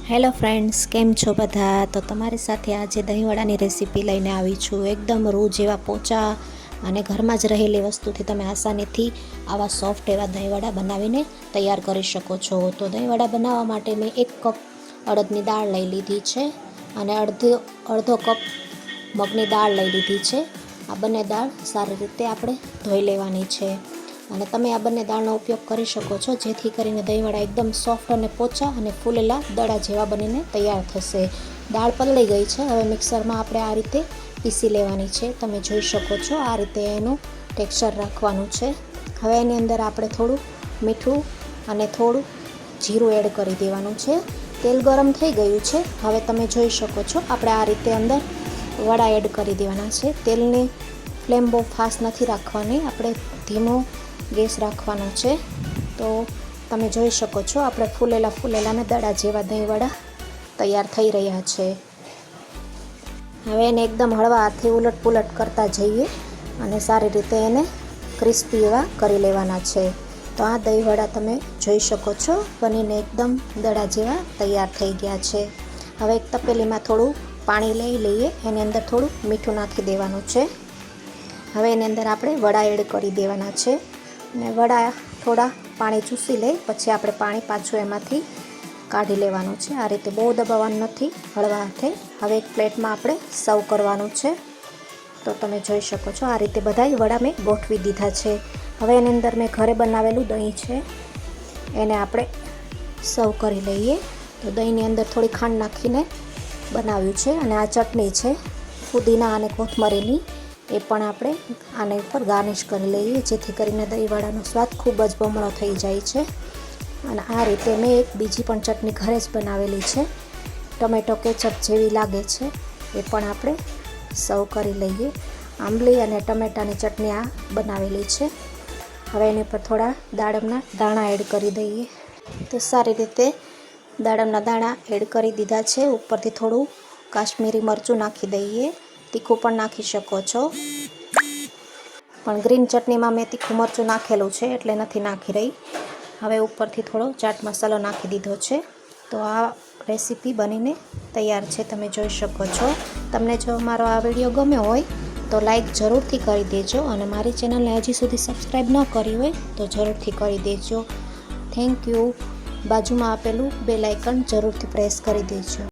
Hello friends, કેમ છો બધા? તો તમારી સાથે આજે દહીંવડાની રેસીપી લઈને આવી છું. એકદમ રૂ જેવા પોચા અને ઘરમાં જ રહેલી વસ્તુથી તમે આસાનીથી આવા સોફ્ટ એવા દહીંવડા બનાવીને તૈયાર કરી શકો છો. તો દહીંવડા બનાવવા માટે મેં 1 કપ અડદની દાળ લઈ લીધી છે અને અડધો કપ મગની દાળ લઈ લીધી છે. આ બંને દાળ સારી રીતે આપણે ધોઈ લેવાની છે અને તમે આ બંને દાળનો ઉપયોગ કરી શકો છો, જેથી કરીને દહીંવડા એકદમ સોફ્ટ અને પોચા અને ફૂલેલા દડા જેવા બનીને તૈયાર થશે. દાળ પલળી ગઈ છે. હવે મિક્સરમાં આપણે આ રીતે પીસી લેવાની છે. તમે જોઈ શકો છો આ રીતે એનું ટેક્સચર રાખવાનું છે. હવે એની અંદર આપણે થોડું મીઠું અને થોડું જીરું એડ કરી દેવાનું છે. તેલ ગરમ થઈ ગયું છે. હવે તમે જોઈ શકો છો આપણે આ રીતે અંદર વડા એડ કરી દેવાના છે. તેલની ફ્લેમ બહુ ફાસ્ટ નથી રાખવાની, આપણે ધીમો ગેસ રાખવાનો છે. તો તમે જોઈ શકો છો આપણે ફૂલેલાને દડા જેવા દહીંવડા તૈયાર થઈ રહ્યા છે. હવે એને એકદમ હળવા હાથે ઉલટ પુલટ કરતા જઈએ અને સારી રીતે એને ક્રિસ્પી એવા કરી લેવાના છે. તો આ દહીંવડા તમે જોઈ શકો છો બનીને એકદમ દડા જેવા તૈયાર થઈ ગયા છે. હવે એક તપેલીમાં થોડું પાણી લઈ લઈએ, એની અંદર થોડું મીઠું નાખી દેવાનું છે. હવે એની અંદર આપણે વડા એડ કરી દેવાના છે અને વડા થોડા પાણી ચૂસી લઈ પછી આપણે પાણી પાછું એમાંથી કાઢી લેવાનું છે. આ રીતે બહુ દબાવવાનું નથી, હળવા હાથે. હવે એક પ્લેટમાં આપણે સર્વ કરવાનું છે. તો તમે જોઈ શકો છો આ રીતે બધાય વડા મેં ગોઠવી દીધા છે. હવે એની અંદર મેં ઘરે બનાવેલું દહીં છે, એને આપણે સર્વ કરી લઈએ. તો દહીંની અંદર થોડી ખાંડ નાખીને બનાવ્યું છે અને આ ચટણી છે ફુદીના અને કોથમરીની, એ પણ આપણે આની ઉપર ગાર્નિશ કરી લઈએ, જેથી કરીને દહીંવડાનો સ્વાદ ખૂબ જ બમણો થઈ જાય છે. અને આ રીતે મેં એક બીજી પણ ચટણી ઘરે જ બનાવેલી છે, ટમેટો કેચઅપ જેવી લાગે છે, એ પણ આપણે સર્વ કરી લઈએ. આંબલી અને ટમેટાની ચટણી આ બનાવેલી છે. હવે એની પર થોડા દાડમના દાણા એડ કરી દઈએ. તો સારી રીતે દાડમના દાણા એડ કરી દીધા છે. ઉપરથી થોડું કાશ્મીરી મરચું નાખી દઈએ. તીખું પણ નાખી શકો છો, પણ ગ્રીન ચટણીમાં મેં તીખું મરચું નાખેલું છે એટલે નથી નાખી રહી. હવે ઉપરથી થોડો ચાટ મસાલો નાખી દીધો છે. તો આ રેસીપી બનીને તૈયાર છે, તમે જોઈ શકો છો. તમને જો મારો આ વિડીયો ગમ્યો હોય તો લાઈક જરૂરથી કરી દેજો અને મારી ચેનલને હજી સુધી સબસ્ક્રાઈબ ન કરી હોય તો જરૂરથી કરી દેજો. Thank you. બાજુમાં આપેલું બેલ આઇકન જરૂરથી પ્રેસ કરી દેજો.